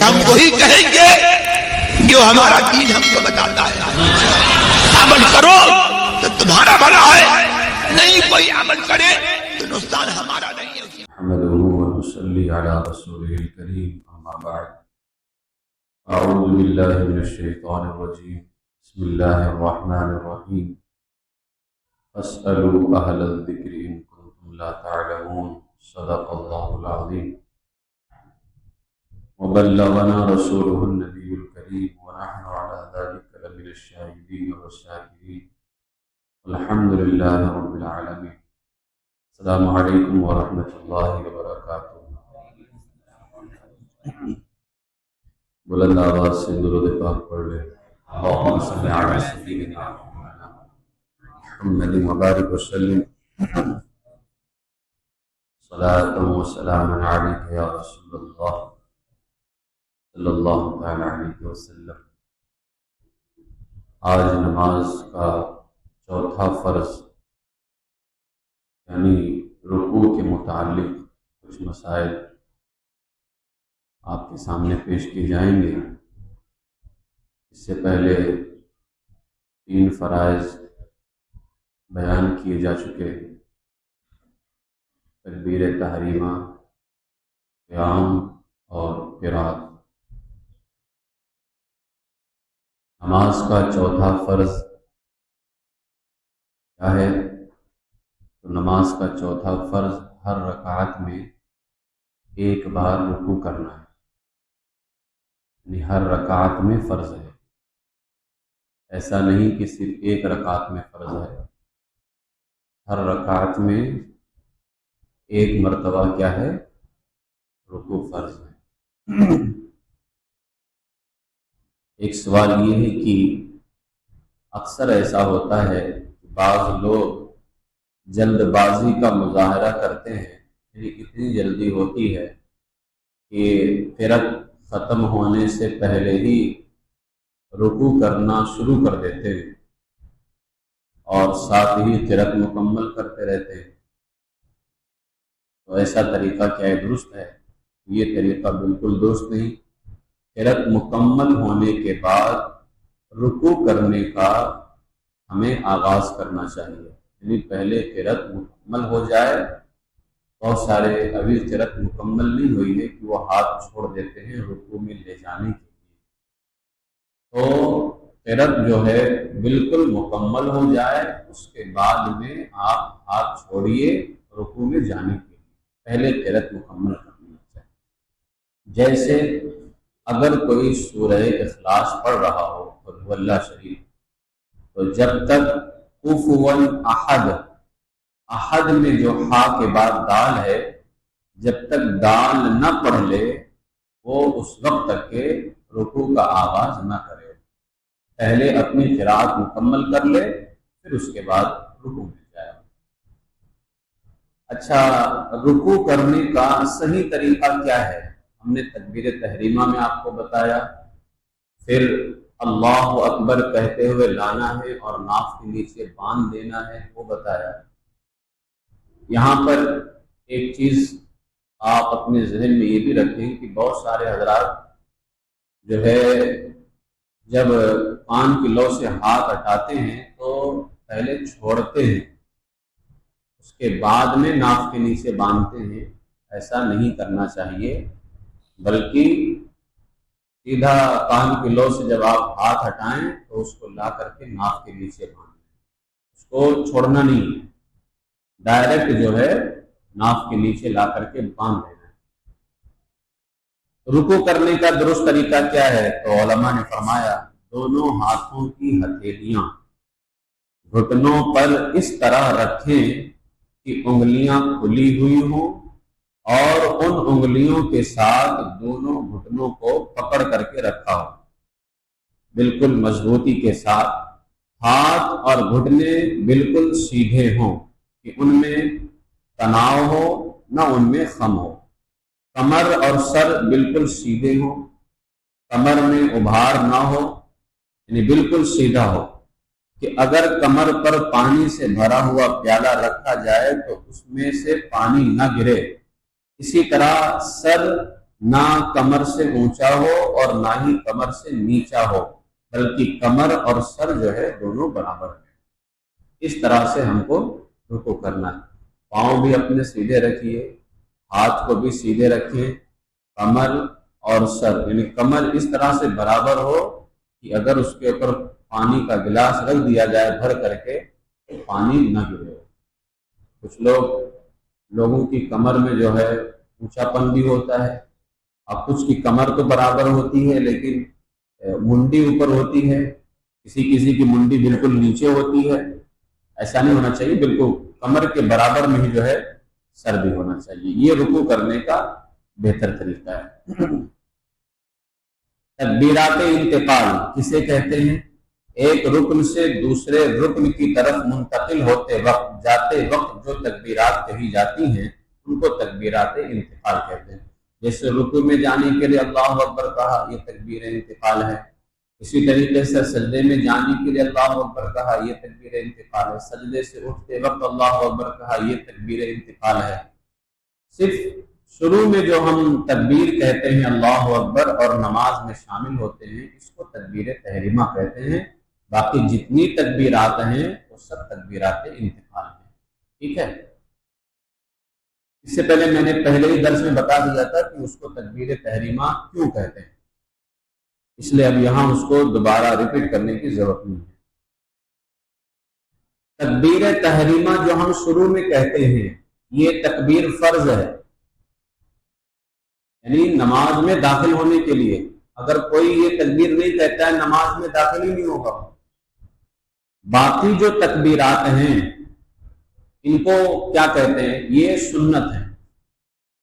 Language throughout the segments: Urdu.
ہم وہی کہیں گے جو ہمارا دین ہم کو بتاتا ہے. عمل کرو تو تمہارا بھلا ہے، نہیں کوئی عمل کرے تو نقصان ہمارا نہیں ہے. نحمده ونصلي على رسوله الكريم أما بعد أعوذ بالله من الشيطان الرجيم بسم الله الرحمن الرحيم فاسألوا أهل الذكر إن كنتم لا تعلمون صدق الله العظيم وبلغنا رسوله النبي الكريم ونحن على ذلك لمن الشاهدين والشاكرين والحمد لله رب العالمين. السلام علیکم ورحمۃ اللہ وبرکاتہ. بلند آواز سے درود پاک پڑھ لیں. اللہم صلی علی سیدنا محمد وبارک وسلم صلاۃ و سلام علیک یا رسول اللہ صلی اللہ تعالی علیہ وسلم. آج نماز کا چوتھا فرض یعنی رکوع کے متعلق کچھ مسائل آپ کے سامنے پیش کی جائیں گے. اس سے پہلے 3 فرائض بیان کیے جا چکے: تکبیر تحریمہ، قیام اور قرات. نماز کا چوتھا فرض کیا ہے؟ تو نماز کا چوتھا فرض ہر رکعت میں ایک بار رکوع کرنا ہے، یعنی ہر رکعت میں فرض ہے. ایسا نہیں کہ صرف ایک رکعت میں فرض ہے، ہر رکعت میں ایک مرتبہ کیا ہے؟ رکوع فرض ہے. ایک سوال یہ ہے کہ اکثر ایسا ہوتا ہے کہ بعض لوگ جلد بازی کا مظاہرہ کرتے ہیں، یعنی اتنی جلدی ہوتی ہے کہ فرض ختم ہونے سے پہلے ہی رکوع کرنا شروع کر دیتے ہیں اور ساتھ ہی قرات مکمل کرتے رہتے ہیں. تو ایسا طریقہ کیا ہے درست ہے؟ یہ طریقہ بالکل درست نہیں. قرات مکمل ہونے کے بعد رکوع کرنے کا ہمیں آغاز کرنا چاہیے. یعنی پہلے قرات مکمل ہو جائے. بہت سارے ابھی قرات مکمل نہیں ہوئی ہے کہ وہ ہاتھ چھوڑ دیتے ہیں رکوع میں لے جانے کے لیے. تو قرات جو ہے بالکل مکمل ہو جائے، اس کے بعد میں آپ ہاتھ چھوڑیے رکوع میں جانے کے لیے. پہلے قرات مکمل کرنا چاہیے. جیسے اگر کوئی سورہ اخلاص پڑھ رہا ہو قل هو اللہ شریف، تو جب تک کفوا احد، احد میں جو ہا کے بعد دال ہے، جب تک دال نہ پڑھ لے وہ اس وقت تک کہ رکوع کا آغاز نہ کرے. پہلے اپنی قرات مکمل کر لے، پھر اس کے بعد رکوع میں جائے. اچھا، رکوع کرنے کا صحیح طریقہ کیا ہے؟ ہم نے تکبیر تحریمہ میں آپ کو بتایا، پھر اللہ اکبر کہتے ہوئے لانا ہے اور ناف کے نیچے باندھ دینا ہے، وہ بتایا. یہاں پر ایک چیز آپ اپنے ذہن میں یہ بھی رکھیں کہ بہت سارے حضرات جو ہے جب کان کی لو سے ہاتھ ہٹاتے ہیں تو پہلے چھوڑتے ہیں، اس کے بعد میں ناف کے نیچے باندھتے ہیں. ایسا نہیں کرنا چاہیے، بلکہ سیدھا کان کی لو سے جب آپ ہاتھ ہٹائیں تو اس کو لا کر کے ناف کے نیچے باندھیں. اس کو چھوڑنا نہیں ہے، ڈائریکٹ جو ہے ناف کے نیچے لا کر کے باندھ دینا ہے. رکوع کرنے کا درست طریقہ کیا ہے؟ تو علماء نے فرمایا دونوں ہاتھوں کی ہتھیلیاں گھٹنوں پر اس طرح رکھیں کہ انگلیاں کھلی ہوئی ہوں اور ان انگلیوں کے ساتھ دونوں گھٹنوں کو پکڑ کر کے رکھا ہو، بالکل مضبوطی کے ساتھ. ہاتھ اور گھٹنے بالکل سیدھے ہوں کہ ان میں تناؤ ہو نہ ان میں خم ہو. کمر اور سر بالکل سیدھے ہوں، کمر میں ابھار نہ ہو، یعنی بالکل سیدھا ہو کہ اگر کمر پر پانی سے بھرا ہوا پیالہ رکھا جائے تو اس میں سے پانی نہ گرے. اسی طرح سر نہ کمر سے اونچا ہو اور نہ ہی کمر سے نیچا ہو، بلکہ کمر اور سر جو ہے دونوں برابر ہیں۔ اس طرح سے ہم کو رکوع کرنا ہے۔ پاؤں بھی اپنے سیدھے رکھیے، ہاتھ کو بھی سیدھے رکھیے، کمر اور سر یعنی کمر اس طرح سے برابر ہو کہ اگر اس کے اوپر پانی کا گلاس رکھ دیا جائے بھر کر کے تو پانی نہ گرے۔ کچھ لوگوں کی کمر میں جو ہے اونچا پن بھی ہوتا ہے، اب کچھ کی کمر تو برابر ہوتی ہے لیکن منڈی اوپر ہوتی ہے، کسی کی منڈی بالکل نیچے ہوتی ہے۔ ایسا نہیں ہونا چاہیے، بالکل کمر کے برابر میں ہی جو ہے سر بھی ہونا چاہیے۔ یہ رکوع کرنے کا بہتر طریقہ ہے۔ تکبیرات انتقال کسے کہتے ہیں؟ ایک رکن سے دوسرے رکن کی طرف منتقل ہوتے وقت، جاتے وقت جو تکبیرات کہی جاتی ہیں ان کو تکبیرات انتقال کہتے ہیں۔ جیسے رکوع میں جانے کے لیے اللہ اکبر کہا، یہ تکبیر انتقال ہے۔ اسی طریقے سے سجدے میں جانے کے لیے اللہ اکبر کہا، یہ تکبیر انتقال ہے۔ سجدے سے اٹھتے وقت اللہ اکبر کہا، یہ تکبیر انتقال ہے۔ صرف شروع میں جو ہم تکبیر کہتے ہیں اللہ اکبر اور نماز میں شامل ہوتے ہیں اس کو تکبیر تحریمہ کہتے ہیں۔ باقی جتنی تکبیرات ہیں وہ سب تکبیرات انتقال ہیں۔ ٹھیک ہے، اس سے پہلے میں نے پہلے ہی درس میں بتا دیا تھا کہ اس کو تکبیر تحریمہ کیوں کہتے ہیں، اس لیے اب یہاں اس کو دوبارہ ریپیٹ کرنے کی ضرورت نہیں ہے۔ تکبیر تحریمہ جو ہم شروع میں کہتے ہیں یہ تکبیر فرض ہے، یعنی نماز میں داخل ہونے کے لیے اگر کوئی یہ تکبیر نہیں کہتا ہے نماز میں داخل ہی نہیں ہوگا۔ باقی جو تکبیرات ہیں ان کو کیا کہتے ہیں؟ یہ سنت ہے۔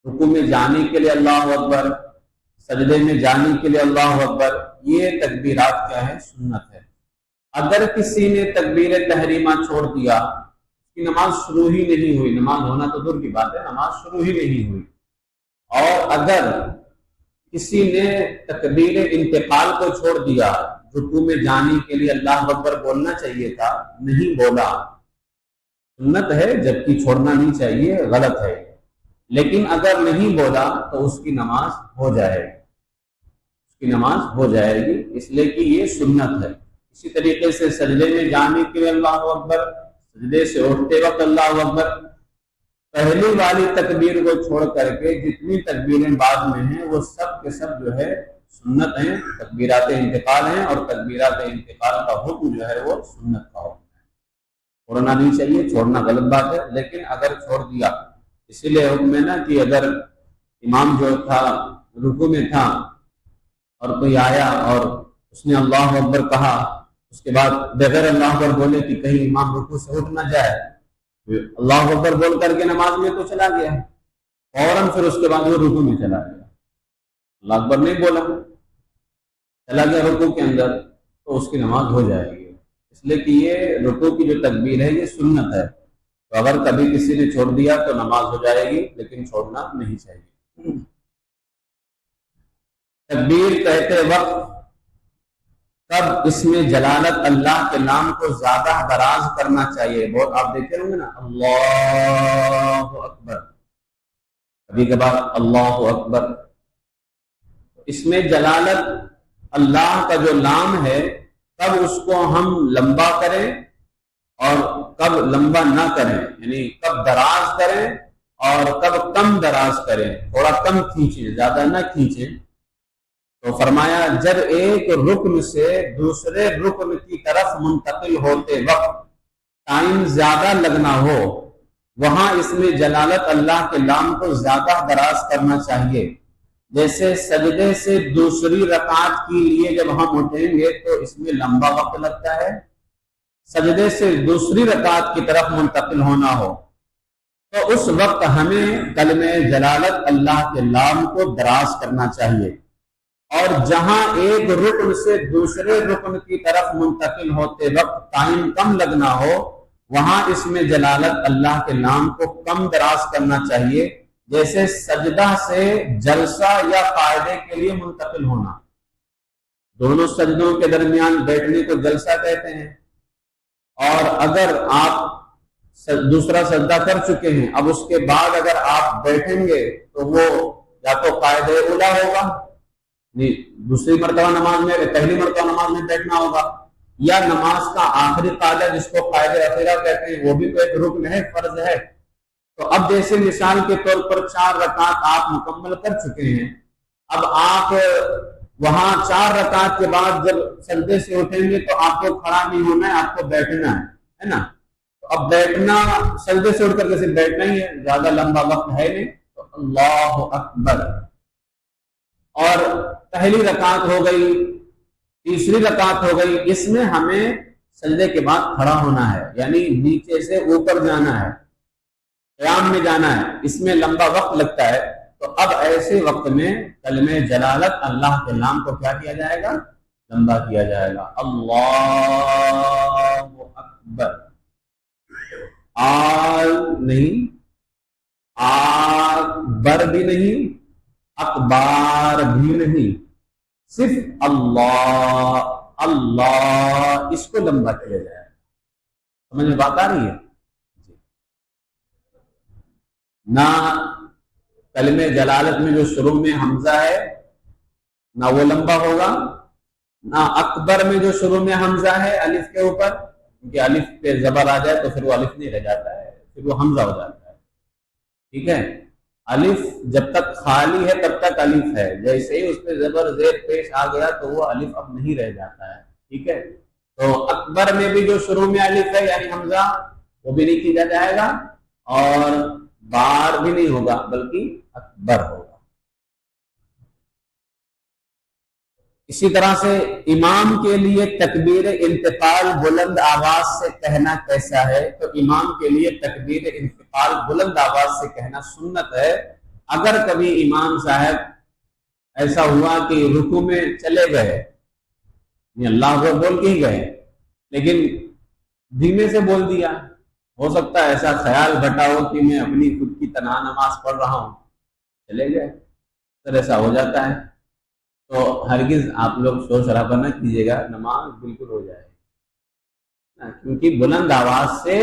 رکوع میں جانے کے لیے اللہ اکبر، سجدے میں جانے کے لیے اللہ اکبر، یہ تکبیرات کیا ہے؟ سنت ہے۔ اگر کسی نے تکبیر تحریمہ چھوڑ دیا، اس کی نماز شروع ہی نہیں ہوئی، نماز ہونا تو دور کی بات ہے، نماز شروع ہی نہیں ہوئی۔ اور اگر کسی نے تکبیر انتقال کو چھوڑ دیا، رکوع میں جانے کے لیے اللہ اکبر بولنا چاہیے تھا، نہیں بولا، سنت ہے جبکہ چھوڑنا نہیں چاہیے، غلط ہے، لیکن اگر نہیں بولا تو اس کی نماز ہو جائے گی، اس کی نماز ہو جائے گی، اس لیے کہ یہ سنت ہے۔ اسی طریقے سے سجدے میں جانے کے لیے اللہ اکبر، سجدے سے اٹھتے وقت اللہ اکبر، پہلی والی تکبیر کو چھوڑ کر کے جتنی تکبیریں بعد میں ہیں وہ سب کے سب جو ہے سنت ہیں، تکبیرات انتقال ہیں، اور تکبیرات انتقال کا حکم جو ہے وہ سنت کا حکم ہے۔ چھوڑنا نہیں چاہیے، چھوڑنا غلط بات ہے، لیکن اگر چھوڑ دیا، اسی لیے حکم ہے نا کہ اگر امام جو تھا رکوع میں تھا اور کوئی آیا اور اس نے اللہ اکبر کہا، اس کے بعد بغیر اللہ اکبر بولے کہ کہیں امام رکوع سے اٹھ نہ جائے، اللہ اکبر بول کر کے نماز میں تو چلا گیا، فوراً پھر اس کے بعد وہ رکوع میں چلا گیا، اللہ اکبر نہیں بولا، چلا گیا رکوع کے اندر، تو اس کی نماز ہو جائے گی، اس لیے کہ یہ رکوع کی جو تکبیر ہے یہ سنت ہے، تو اگر کبھی کسی نے چھوڑ دیا تو نماز ہو جائے گی، لیکن چھوڑنا نہیں چاہیے۔ تکبیر کہتے وقت کب اس میں جلالت اللہ کے نام کو زیادہ دراز کرنا چاہیے؟ بہت آپ دیکھتے ہوں گے نا، اللہ اکبر، کبھی کبھار اللہ اکبر، اس میں جلالت اللہ کا جو نام ہے کب اس کو ہم لمبا کریں اور کب لمبا نہ کریں، یعنی کب دراز کریں اور کب کم دراز کریں، تھوڑا کم کھینچیں زیادہ نہ کھینچیں۔ تو فرمایا جب ایک رکن سے دوسرے رکن کی طرف منتقل ہوتے وقت ٹائم زیادہ لگنا ہو، وہاں اس میں جلالت اللہ کے نام کو زیادہ دراز کرنا چاہیے۔ جیسے سجدے سے دوسری رکعت کے لیے جب ہم اٹھیں گے تو اس میں لمبا وقت لگتا ہے، سجدے سے دوسری رکعت کی طرف منتقل ہونا ہو تو اس وقت ہمیں کلمہ جلالت اللہ کے نام کو دراز کرنا چاہیے، اور جہاں ایک رکن سے دوسرے رکن کی طرف منتقل ہوتے وقت ٹائم کم لگنا ہو وہاں اس میں جلالت اللہ کے نام کو کم دراز کرنا چاہیے، جیسے سجدہ سے جلسہ یا قاعدے کے لیے منتقل ہونا، دونوں سجدوں کے درمیان بیٹھنے کو جلسہ کہتے ہیں، اور اگر آپ دوسرا سجدہ کر چکے ہیں اب اس کے بعد اگر آپ بیٹھیں گے تو وہ یا تو قاعدہ اولا ہوگا، دوسری مرتبہ نماز میں، پہلی مرتبہ نماز میں بیٹھنا ہوگا، یا نماز کا آخری قاعدہ جس کو قاعدہ اخیرہ کہتے ہیں وہ بھی تو ایک رکن ہے، فرض ہے۔ تو اب جیسے مثال کے طور پر 4 رکعت آپ مکمل کر چکے ہیں، اب آپ وہاں 4 رکعت کے بعد جب سجدے سے اٹھیں گے تو آپ کو کھڑا نہیں ہونا ہے، آپ کو بیٹھنا ہے نا۔ تو اب بیٹھنا، سجدے سے اٹھ کر کے صرف بیٹھنا ہی ہے، زیادہ لمبا وقت ہے نہیں، تو اللہ اکبر، اور پہلی رکعت ہو گئی، تیسری رکعت ہو گئی، اس میں ہمیں سجدے کے بعد کھڑا ہونا ہے، یعنی نیچے سے اوپر جانا ہے، قیام میں جانا ہے، اس میں لمبا وقت لگتا ہے۔ تو اب ایسے وقت میں کلمہ جلالت اللہ کے نام کو کیا کیا جائے گا؟ لمبا کیا جائے گا، اللہ اکبر۔ آل نہیں، اکبر بھی نہیں، اکبار بھی نہیں، صرف اللہ اللہ، اس کو لمبا کیا جائے گا۔ سمجھ میں بات آ رہی ہے؟ نہ کلمہ جلالت میں جو شروع میں حمزہ ہے نہ وہ لمبا ہوگا، نہ اکبر میں جو شروع میں حمزہ ہے الف کے اوپر، کیونکہ الف پہ زبر آ جائے تو پھر وہ الف نہیں رہ جاتا ہے، پھر وہ حمزہ ہو جاتا ہے، ٹھیک ہے۔ الف جب تک خالی ہے تب تک الف ہے، جیسے ہی اس پہ زبر زیر پیش آ گیا تو وہ الف اب نہیں رہ جاتا ہے، ٹھیک ہے۔ تو اکبر میں بھی جو شروع میں الف ہے یعنی حمزہ، وہ بھی نہیں کیا جائے گا، اور بار بھی نہیں ہوگا بلکہ اکبر ہوگا۔ اسی طرح سے امام کے لیے تکبیر انتقال بلند آواز سے کہنا کیسا ہے؟ تو امام کے لیے تکبیر انتقال بلند آواز سے کہنا سنت ہے۔ اگر کبھی امام صاحب ایسا ہوا کہ رکوع میں چلے گئے، اللہ کو بول کے ہی گئے لیکن دھیمے سے بول دیا، ہو سکتا ہے ایسا خیال بٹا ہو کہ میں اپنی خود کی تنہا نماز پڑھ رہا ہوں، چلے گئے، پھر ایسا ہو جاتا ہے، تو ہرگز آپ لوگ شور شرابہ نہ کیجیے گا، نماز بالکل ہو جائے گی، کیونکہ بلند آواز سے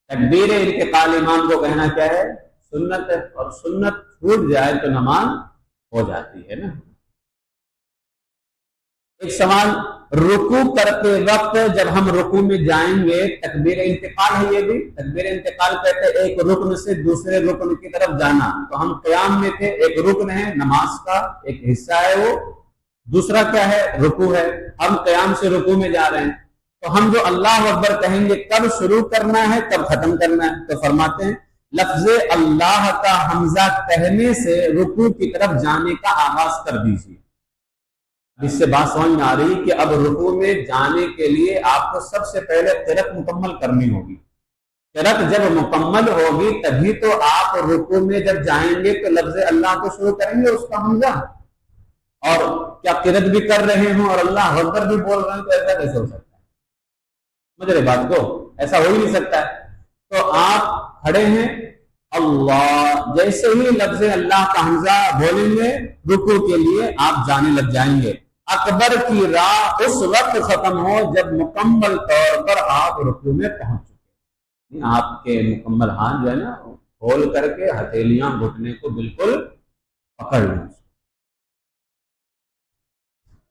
تکبیر انتقال امام کو کہنا کیا ہے؟ سنت ہے، اور سنت چھوٹ جائے تو نماز ہو جاتی ہے نا۔ ایک سوال، رکوع کرتے وقت جب ہم رکوع میں جائیں گے تکبیر انتقال ہے، یہ بھی تکبیر انتقال کہتے ہیں ایک رکن سے دوسرے رکن کی طرف جانا۔ تو ہم قیام میں تھے، ایک رکن ہے نماز کا، ایک حصہ ہے وہ، دوسرا کیا ہے؟ رکوع ہے۔ ہم قیام سے رکوع میں جا رہے ہیں، تو ہم جو اللہ اکبر کہیں گے کب شروع کرنا ہے کب ختم کرنا ہے؟ تو فرماتے ہیں لفظ اللہ کا حمزہ کہنے سے رکوع کی طرف جانے کا آغاز کر دیجیے۔ اس سے بات سمجھ میں آ رہی کہ اب رکوع میں جانے کے لیے آپ کو سب سے پہلے قرأت مکمل کرنی ہوگی۔ قرأت جب مکمل ہوگی تبھی تو آپ رکوع میں جب جائیں گے تو لفظ اللہ کو شروع کریں گے، اس کا حمزہ، اور کیا قرأت بھی کر رہے ہوں اور اللہ اکبر بھی بول رہے ہیں، تو ایسا کیسے ہو سکتا ہے؟ سمجھ رہے بات کو؟ ایسا ہو ہی نہیں سکتا ہے۔ تو آپ کھڑے ہیں، اللہ، جیسے ہی لفظ اللہ کا حمزہ بولیں گے رکوع کے لیے آپ جانے لگ جائیں گے۔ اکبر کی راہ اس وقت ختم ہو جب مکمل طور پر آپ رکوع میں پہنچ چکے، آپ کے مکمل ہاتھ جو ہے نا کھول کر کے ہتھیلیاں گھٹنے کو بالکل پکڑ لیں۔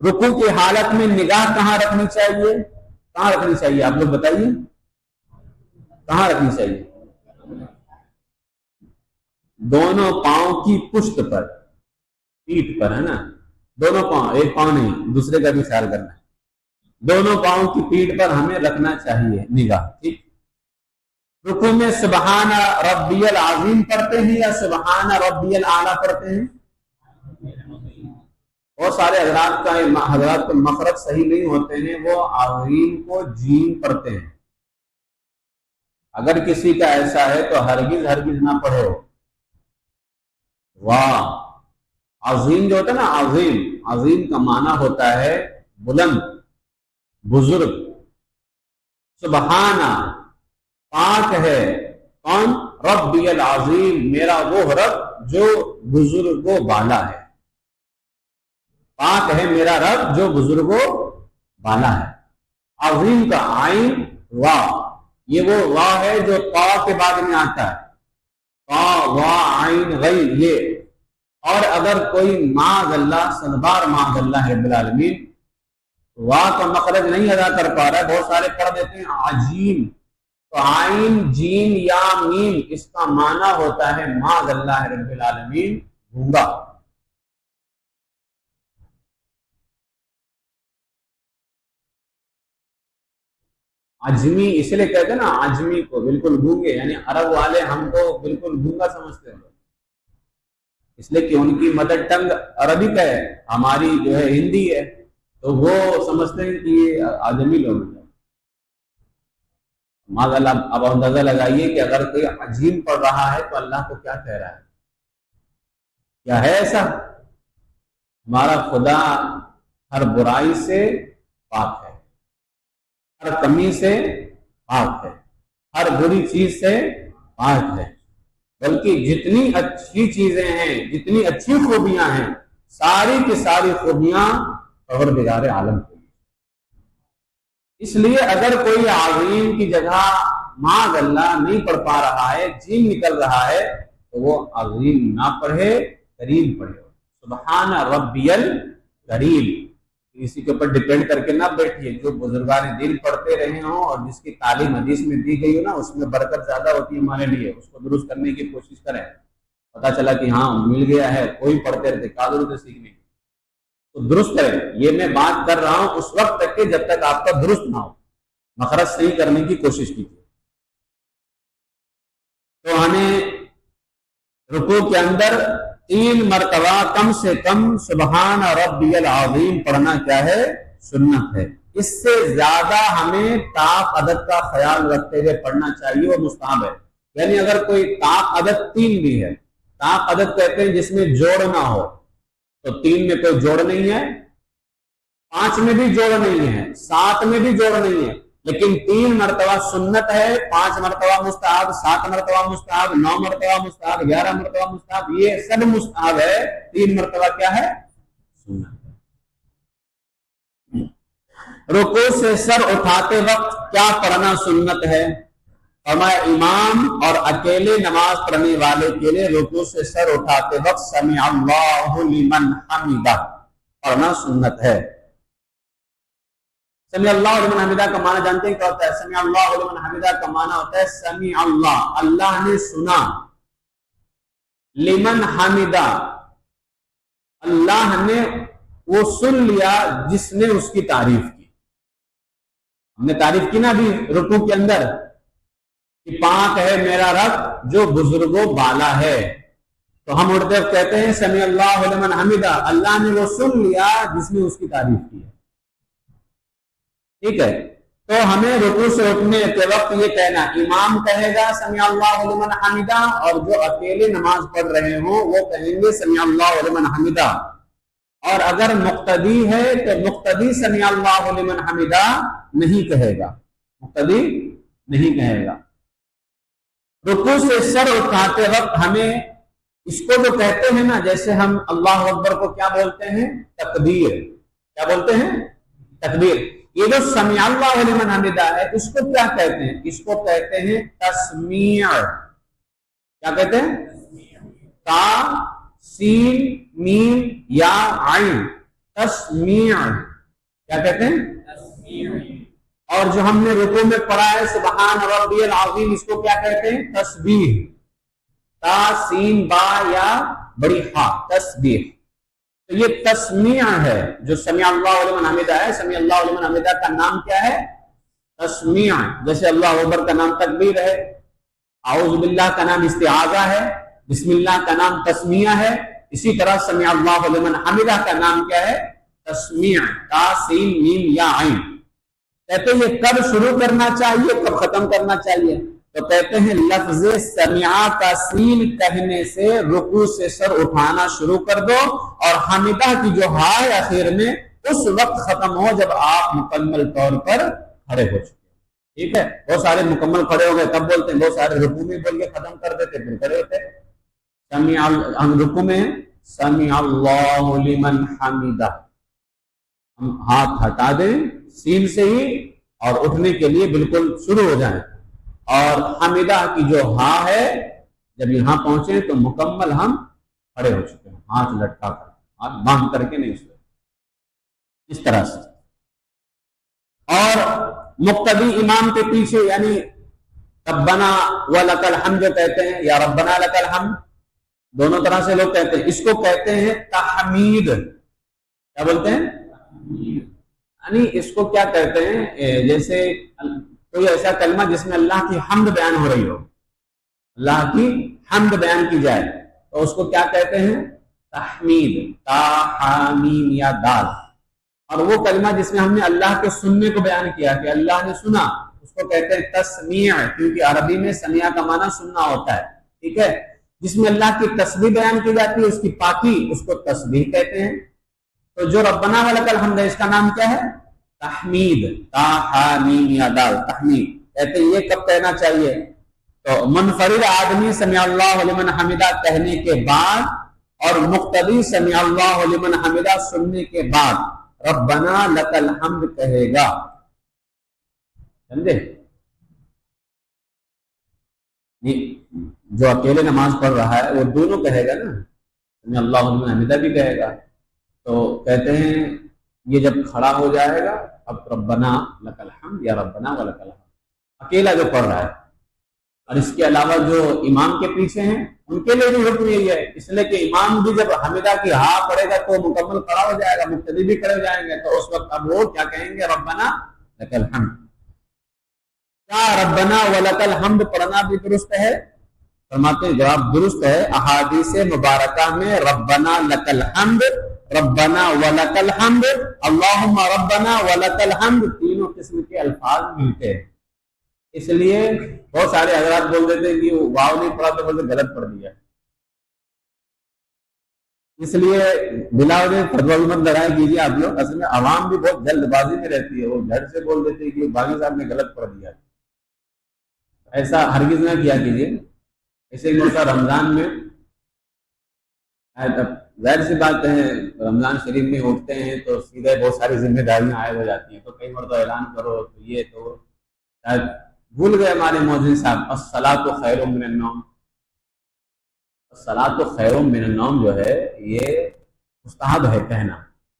رکوع کی حالت میں نگاہ کہاں رکھنی چاہیے؟ کہاں رکھنی چاہیے آپ لوگ بتائیے، کہاں رکھنی چاہیے؟ دونوں پاؤں کی پشت پر، پیٹھ پر، ہے نا، دونوں پاؤں، ایک پاؤں نہیں، دوسرے کا بھی خیال کرنا ہے، دونوں پاؤں کی پیٹھ پر ہمیں رکھنا چاہیے نگاہ، ٹھیک۔ رکوع میں سبحان ربی العظیم پڑھتے ہیں یا سبحان ربی الاعلیٰ پڑھتے ہیں؟ بہت سارے حضرات کے مخرج صحیح نہیں ہوتے ہیں، وہ عظیم کو جیم پڑھتے ہیں۔ اگر کسی کا ایسا ہے تو ہرگز نہ پڑھو۔ واہ، عظیم جو ہوتا ہے نا، عظیم کا معنی ہوتا ہے بلند، بزرگ۔ سبحانہ، پاک ہے کون؟ ربی العظیم، میرا وہ رب جو بزرگ و بالا ہے، پاک ہے میرا رب جو بزرگ و بالا ہے۔ عظیم کا عین واہ، یہ وہ واہ ہے جو قا کے بعد میں آتا ہے، قا وا عین غین، یہ اور اگر کوئی معاذ اللہ، صدبار معاذ اللہ رب العالمین واہ کا مخرج نہیں ادا کر پا رہا ہے، بہت سارے پڑھ دیتے ہیں عجیم، تو عین جیم یا میم اس کا معنی ہوتا ہے معاذ اللہ رب العالمین گونگا۔ عجمی اس لیے کہتے ہیں نا عجمی کو، بالکل گونگے، یعنی عرب والے ہم کو بالکل گونگا سمجھتے ہیں، اس لیے کہ ان کی مدر ٹنگ عربک ہے، ہماری جو ہے ہندی ہے، تو وہ سمجھتے ہیں کہ یہ عجمی لوگ ہیں۔ معاذ اللہ، اب اندازہ لگائیے کہ اگر کوئی عجیم پڑھ رہا ہے تو اللہ کو کیا کہہ رہا ہے؟ کیا ہے ایسا؟ ہمارا خدا ہر برائی سے پاک ہے، ہر کمی سے پاک ہے، ہر بری چیز سے پاک ہے، بلکہ جتنی اچھی چیزیں ہیں، جتنی اچھی خوبیاں ہیں، ساری کی ساری خوبیاں پروردگار عالم کو۔ اس لیے اگر کوئی عظیم کی جگہ معاذ اللہ نہیں پڑھ پا رہا ہے، جیم نکل رہا ہے، تو وہ عظیم نہ پڑھے، کریم پڑھے۔ سبحان ربی الکریم، اسی کے اوپر ڈیپینڈ کر کے نہ بیٹھیے۔ جو بزرگان دین پڑھتے رہے ہوں اور جس کی تعلیم حدیث میں دی گئی ہو نا، اس میں برکت زیادہ ہوتی ہے ہمارے لیے، اس کو درست کرنے کی کوشش کریں۔ پتا چلا کہ ہاں مل گیا ہے، کوئی پڑھتے رہتے، کیا ضرورت ہے سیکھنے کی، تو درست کریں۔ یہ میں بات کر رہا ہوں اس وقت تک کہ جب تک آپ کا درست نہ ہو، مخرج صحیح کرنے کی کوشش کیجیے۔ تو ہمیں رکوع کے اندر 3 مرتبہ کم سے کم سبحان ربی العظیم پڑھنا کیا ہے؟ سنت ہے۔ اس سے زیادہ ہمیں طاق عدد کا خیال رکھتے ہوئے پڑھنا چاہیے، وہ مستحب ہے۔ یعنی اگر کوئی طاق عدد 3 بھی ہے، طاق عدد کہتے ہیں جس میں جوڑ نہ ہو، تو 3 میں کوئی جوڑ نہیں ہے، 5 میں بھی جوڑ نہیں ہے، 7 میں بھی جوڑ نہیں ہے، لیکن 3 مرتبہ سنت ہے، 5 مرتبہ مستحب، 7 مرتبہ مستحب، 9 مرتبہ مستحب، 11 مرتبہ مستحب، یہ سب مستحب ہے۔ 3 مرتبہ کیا ہے؟ سنت۔ رکوع سے سر اٹھاتے وقت کیا پڑھنا سنت ہے؟ فرمایا امام اور اکیلے نماز پڑھنے والے کے لیے رکوع سے سر اٹھاتے وقت سمع اللہ لمن حمدہ پڑھنا سنت ہے۔ سمع اللہ لمن حمدہ کا معنی جانتے ہیں کیا ہوتا ہے؟ سمع اللہ لمن حمدہ کا معنی ہوتا ہے سمع اللہ، اللہ نے سنا، لمن حمدہ، اللہ نے وہ سن لیا جس نے اس کی تعریف کی۔ ہم نے تعریف کی نا ابھی رکوع کے اندر کہ پاک ہے میرا رب جو بزرگوں بالا ہے، تو ہم اٹھتے کہتے ہیں سمع اللہ لمن حمدہ، اللہ نے وہ سن لیا جس نے اس کی تعریف کی ہے۔ ٹھیک ہے، تو ہمیں رکوع سے اٹھنے کے وقت یہ کہنا، امام کہے گا سمع اللہ لمن حمدہ، اور جو اکیلے نماز پڑھ رہے ہوں وہ کہیں گے سمع اللہ لمن حمدہ، اور اگر مقتدی ہے تو مقتدی سمع اللہ لمن حمدہ نہیں کہے گا، مقتدی نہیں کہے گا۔ رکوع سے سر اٹھاتے وقت ہمیں اس کو جو کہتے ہیں نا، جیسے ہم اللہ اکبر کو کیا بولتے ہیں؟ تکبیر۔ کیا بولتے ہیں؟ تکبیر۔ یہ جو سمع اللہ لمن حمدہ ہے اس کو کیا کہتے ہیں؟ اس کو کہتے ہیں تسمیع۔ کیا کہتے ہیں؟ تا سین میم یا عین، تسمیع۔ کیا کہتے ہیں؟ تسمیع۔ اور جو ہم نے رکوع میں پڑھا ہے سبحان ربی العظیم، اس کو کیا کہتے ہیں؟ تسبیح۔ تا سین با یا بڑی ہا، تسبیح۔ تو یہ تسمیع ہے جو سمع اللہ لمن حمدہ ہے۔ سمع اللہ لمن حمدہ کا نام کیا ہے؟ تسمیع۔ جیسے اللہ اکبر کا نام تکبیر ہے، اعوذ باللہ کا نام استعاذہ ہے، بسم اللہ کا نام تسمیع ہے، اسی طرح سمع اللہ لمن حمدہ کا نام کیا ہے؟ تسمیع۔ تا سین میم یا عین۔ کہتے ہیں یہ کب شروع کرنا چاہیے، کب ختم کرنا چاہیے؟ تو کہتے ہیں لفظ سمع کا سین کہنے سے رکوع سے سر اٹھانا شروع کر دو، اور حمدہ کی جو ہا ہے آخر میں اس وقت ختم ہو جب آپ مکمل طور پر کھڑے ہو چکے۔ ٹھیک ہے، بہت سارے مکمل کھڑے ہو گئے تب بولتے ہیں، بہت سارے رکوع میں بول کے ختم کر دیتے پھر کھڑے ہوتے۔ ہم رکوع میں سمع اللہ لمن حمدہ، ہم ہاتھ ہٹا دیں سین سے ہی اور اٹھنے کے لیے بالکل شروع ہو جائیں، اور حمدہ کی جو ہاں ہے جب یہاں پہنچے تو مکمل ہم کھڑے ہو چکے ہیں، ہاتھ لٹکا کر، ہاتھ باندھ کر کے نہیں سوئے، اس طرح سے۔ اور مقتدی امام کے پیچھے یعنی ربنا ولک الحمد جو کہتے ہیں یا ربنا لک الحمد، دونوں طرح سے لوگ کہتے ہیں، اس کو کہتے ہیں تحمید۔ کیا بولتے ہیں؟ یعنی اس کو کیا کہتے ہیں، جیسے کوئی ایسا کلمہ جس میں اللہ کی حمد بیان ہو رہی ہو، اللہ کی حمد بیان کی جائے تو اس کو کیا کہتے ہیں؟ تحمید، تا حا میم یا دال۔ اور وہ کلمہ جس میں ہم نے اللہ کے سننے کو بیان کیا کہ اللہ نے سنا، اس کو کہتے ہیں تسمیع، کیونکہ عربی میں سمیع کا معنی سننا ہوتا ہے، ٹھیک ہے۔ جس میں اللہ کی تسبیح بیان کی جاتی ہے، اس کی پاکی، اس کو تسبیح کہتے ہیں۔ تو جو ربنا ولک الحمد ہے، اس کا نام کیا ہے؟ تحمید، تا حا میم یا دال، تحمید کہتے ہیں۔ یہ کب کہنا چاہیے؟ تو منفرد آدمی سمع اللہ لمن حمدہ کہنے کے بعد اور مقتدی سمع اللہ لمن حمدہ سننے کے بعد ربنا لک الحمد کہے گا، سمجھے؟ جو اکیلے نماز پڑھ رہا ہے وہ دونوں کہے گا نا، سمع اللہ لمن حمدہ بھی کہے گا۔ تو کہتے ہیں یہ جب کھڑا ہو جائے گا اب ربنا لک الحمد یا ربنا ولک الحمد، اکیلا جو پڑھ رہا ہے۔ اور اس کے علاوہ جو امام کے پیچھے ہیں ان کے لیے بھی حکم یہی ہے، اس لیے کہ امام بھی جب حمدہ کی ہا پڑھے گا تو مکمل کھڑا ہو جائے گا، مقتدی بھی کھڑے ہو جائیں گے، تو اس وقت اب وہ کیا کہیں گے؟ ربنا لک الحمد۔ کیا ربنا ولک الحمد پڑھنا بھی درست ہے؟ فرماتے ہیں جواب درست ہے۔ احادیث مبارکہ میں ربنا لک الحمد، ربنا ولک الحمد، اللہم ربنا ولک الحمد تینوں قسم کے الفاظ ملتے ہیں۔ اس لیے بہت سارے حضرات بول دیتے ہیں کہ وہ واو نہیں پڑھا تو بولتے غلط پڑھ دیا، اس لیے بلا وجہ فتویٰ مت لگائے کیجیے آپ لوگ۔ اصل میں عوام بھی بہت جلد بازی میں رہتی ہے، وہ جھٹ سے بول دیتے ہیں کہ باغی صاحب نے غلط پڑھ دیا، ایسا ہرگز نہ کیا کیجیے۔ ایسے ہی مرتبہ رمضان میں ظاہر سی بات ہے رمضان شریف میں اٹھتے ہیں تو سیدھے بہت ساری ذمہ داریاں عائد ہو جاتی ہیں، تو کئی مرتبہ اعلان کرو تو یہ تو شاید بھول گئے ہمارے مؤذن صاحب، الصلاۃ خیر من النوم۔ الصلاۃ خیر من النوم جو ہے یہ مستحب ہے کہنا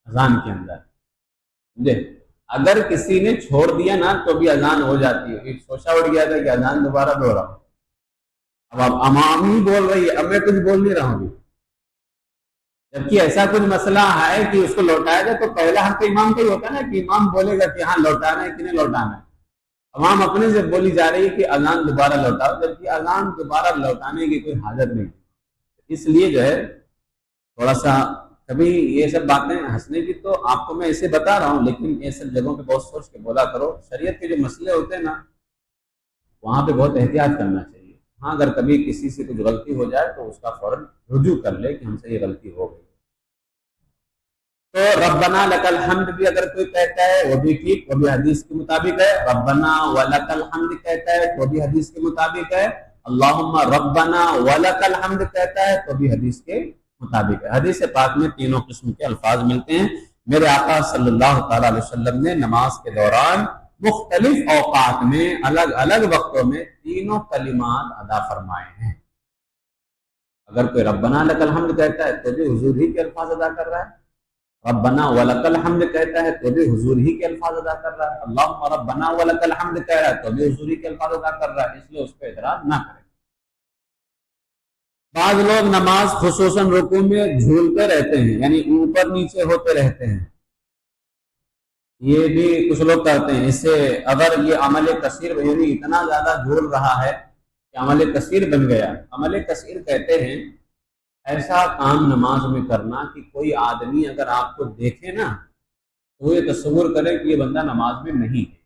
اذان کے اندر، سمجھے؟ اگر کسی نے چھوڑ دیا نا تو بھی اذان ہو جاتی ہے۔ سوچا اٹھ گیا تھا کہ اذان دوبارہ دوہراؤ، اب آپ امام ہی بول رہی ہے، اب میں کچھ بول نہیں رہا ہوں، جبکہ ایسا کچھ مسئلہ ہے کہ اس کو لوٹایا جائے تو پہلا حق امام کا ہی ہوتا ہے نا کہ امام بولے گا کہ ہاں لوٹانا ہے کہ نہیں لوٹانا ہے۔ عوام اپنے سے بولی جا رہی ہے کہ اذان دوبارہ لوٹاؤ، جبکہ اذان دوبارہ لوٹانے کی کوئی حاجت نہیں۔ اس لیے جو ہے تھوڑا سا کبھی یہ سب باتیں ہنسنے کی تو آپ کو میں اسے بتا رہا ہوں، لیکن یہ سب جگہوں پہ بہت سوچ کے بولا کرو۔ شریعت کے جو مسئلے ہوتے ہیں نا وہاں پہ بہت احتیاط کرنا چاہیے۔ ہاں اگر کبھی کسی سے کچھ غلطی ہو جائے تو اس کا فوراً رجوع کر لے کہ ہم سے یہ غلطی ہو گئی۔ تو ربنا لک الحمد بھی اگر کوئی کہتا ہے وہ بھی ٹھیک، وہ بھی حدیث کے مطابق ہے۔ ربنا ولک الحمد کہتا ہے تو بھی حدیث کے مطابق ہے۔ اللہم ربنا ولک الحمد کہتا ہے تو بھی حدیث کے مطابق ہے۔ حدیث پاک میں تینوں قسم کے الفاظ ملتے ہیں۔ میرے آقا صلی اللہ تعالی علیہ وسلم نے نماز کے دوران مختلف اوقات میں الگ الگ وقتوں میں تینوں کلمات ادا فرمائے ہیں۔ اگر کوئی ربنا لک الحمد کہتا ہے تو بھی حضور ہی کے الفاظ ادا کر رہا ہے، ربنا ولک الحمد کہتا ہے تو بھی حضور ہی کے الفاظ ادا کر رہا ہے، اللہم ربنا ولک الحمد کہہ رہا ہے تو بھی حضور ہی کے الفاظ ادا کر رہا ہے، اس لیے اس پہ اعتراض نہ کریں۔ بعض لوگ نماز خصوصاً رکوع میں جھولتے رہتے ہیں، یعنی اوپر نیچے ہوتے رہتے ہیں، یہ بھی کچھ لوگ کرتے ہیں۔ اس سے اگر یہ عمل کثیر یعنی اتنا زیادہ جھول رہا ہے کہ عمل کثیر بن گیا۔ عمل کثیر کہتے ہیں ایسا کام نماز میں کرنا کہ کوئی آدمی اگر آپ کو دیکھے نا تو یہ تصور کرے کہ یہ بندہ نماز میں نہیں ہے،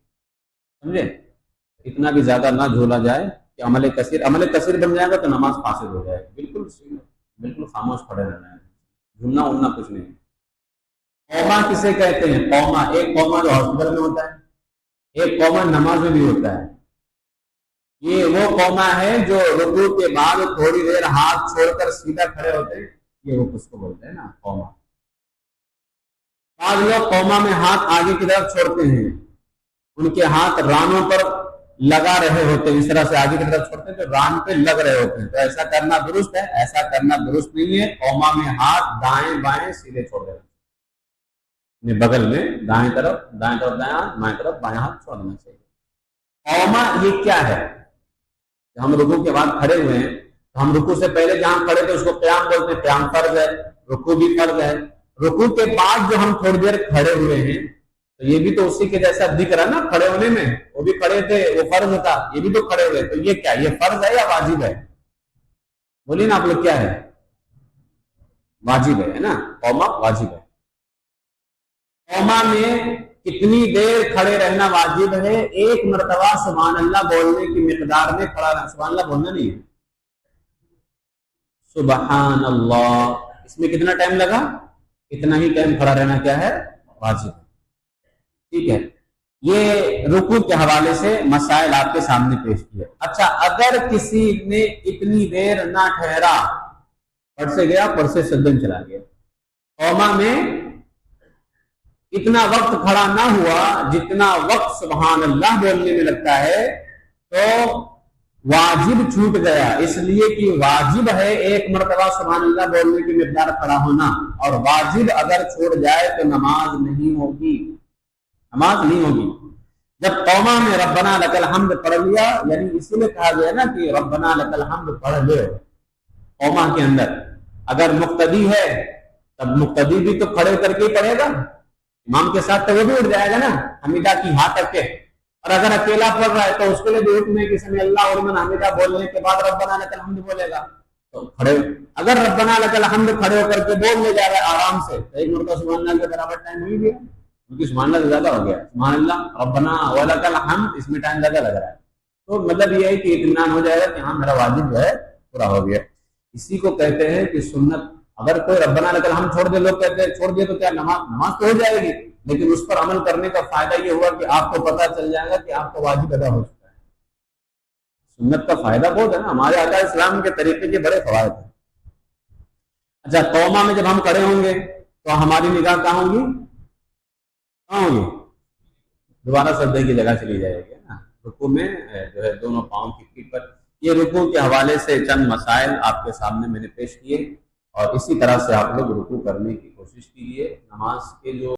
سمجھے؟ اتنا بھی زیادہ نہ جھولا جائے کہ عمل کثیر بن جائے گا تو نماز فاسد ہو جائے گی۔ بالکل خاموش کھڑے رہنا ہے، جھولنا اڑنا کچھ نہیں۔ قوما کسے کہتے ہیں؟ قوما، ایک قوما جو ہاسپٹل میں ہوتا ہے، ایک قوما نماز میں بھی ہوتا ہے۔ یہ وہ قوما ہے جو رکوع کے بعد تھوڑی دیر ہاتھ چھوڑ کر سیدھا کھڑے ہوتے ہیں، یہ وہ کس کو بولتے ہیں نا قوما۔ بعض لوگ قوما میں ہاتھ آگے کی طرف چھوڑتے ہیں، ان کے ہاتھ رانوں پر لگا رہے ہوتے ہیں، اس طرح سے آگے کی طرف چھوڑتے ہیں تو ران پہ لگ رہے ہوتے ہیں، تو ایسا کرنا درست ہے؟ ایسا کرنا درست نہیں ہے۔ قوما میں ہاتھ دائیں بائیں سیدھے چھوڑ دینا، اپنے بغل میں دائیں طرف دائیں ہاتھ، بائیں طرف بائیں ہاتھ چھوڑ دینا چاہیے۔ قوما یہ کیا ہے؟ ہم رکوع کے بعد کھڑے ہوئے ہیں، تو ہم رکوع سے پہلے جہاں کھڑے تھے اس کو قیام بولتے ہیں، قیام فرض ہے، رکوع بھی فرض ہے۔ رکوع کے بعد جو ہم تھوڑی دیر کھڑے ہوئے ہیں تو یہ بھی تو اسی کے جیسا دکھ رہا نا، کھڑے ہونے میں، وہ بھی کھڑے تھے، وہ فرض تھا، یہ بھی تو کھڑے ہوئے، تو یہ کیا، یہ فرض ہے یا واجب ہے؟ بولیے نا آپ لوگ، کیا ہے؟ واجب ہے نا، قوما واجب ہے۔ قوما میں کتنی دیر کھڑے رہنا واجب ہے؟ ایک مرتبہ سبحان اللہ بولنے کی مقدار میں کھڑا رہنا، سبحان اللہ بولنا نہیں ہے، سبحان اللہ، اس میں کتنا ٹائم لگا؟ اتنا ہی ٹائم کھڑا رہنا کیا ہے؟ واجب ہے۔ ٹھیک ہے، یہ رکوع کے حوالے سے مسائل آپ کے سامنے پیش کیے۔ اچھا، اگر کسی نے اتنی دیر نہ ٹھہرا، پڑھ سے گیا، پڑھ سے سجدے چلا گیا، قوما میں اتنا وقت کھڑا نہ ہوا جتنا وقت سبحان اللہ بولنے میں لگتا ہے، تو واجب چھوٹ گیا، اس لیے کہ واجب ہے ایک مرتبہ سبحان اللہ بولنے کی مقدار کھڑا ہونا، اور واجب اگر چھوٹ جائے تو نماز نہیں ہوگی، نماز نہیں ہوگی۔ جب قوما میں ربنا لک الحمد پڑھ لیا، یعنی اسی لیے کہا گیا نا کہ ربنا لک الحمد پڑھ لے، قوما کے اندر اگر مقتدی ہے تب مقتدی بھی تو کھڑے کر کے ہی پڑھے گا، امام کے ساتھ تو وہ بھی اٹھ جائے گا نا حمیدہ کی ہاتھ تک کے، اور اگر اکیلا پڑھ رہا ہے تو اس کے لیے بھی حکم ہے کہ سمع اللہ لمن حمیدہ بولنے کے بعد ربنا لک الحمد بولے گا، تو کھڑے، اگر ربنا لک الحمد کھڑے ہو کر کے بول لے جا رہا ہے آرام سے، تو ایک مرتبہ سبحان اللہ کے برابر ٹائم نہیں گیا، کیونکہ سبحان اللہ زیادہ ہو گیا، سبحان اللہ ربنا ولک الحمد، اس میں ٹائم زیادہ لگ رہا ہے، تو مطلب یہ ہے کہ اطمینان ہو جائے گا کہ ہاں میرا واجب جو ہے پورا ہو گیا۔ اسی کو کہتے ہیں کہ سنت، اگر کوئی ربنا لک الحمد چھوڑ دے، لوگ کہتے ہیں چھوڑ دے تو کیا نماز تو ہو جائے گی، لیکن اس پر عمل کرنے کا فائدہ یہ ہوا کہ آپ کو پتہ چل جائے گا کہ آپ کا واجب ادا ہو چکا ہے۔ سنت کا فائدہ بہت ہے نا، ہمارے آقا اسلام کے طریقے کے بڑے فوائد ہیں۔ اچھا، قوما میں جب ہم کھڑے ہوں گے تو ہماری نگاہ کہاں ہوں گی؟ کہاں ہوں گی؟ دوبارہ سجدے کی جگہ چلی جائے گی نا، رکوع میں جو ہے دونوں پاؤں کی پیٹھ پر۔ یہ رکوع کے حوالے سے چند مسائل آپ کے سامنے میں نے پیش کیے، اور اسی طرح سے آپ لوگ رکوع کرنے کی کوشش کیجیے۔ نماز کے جو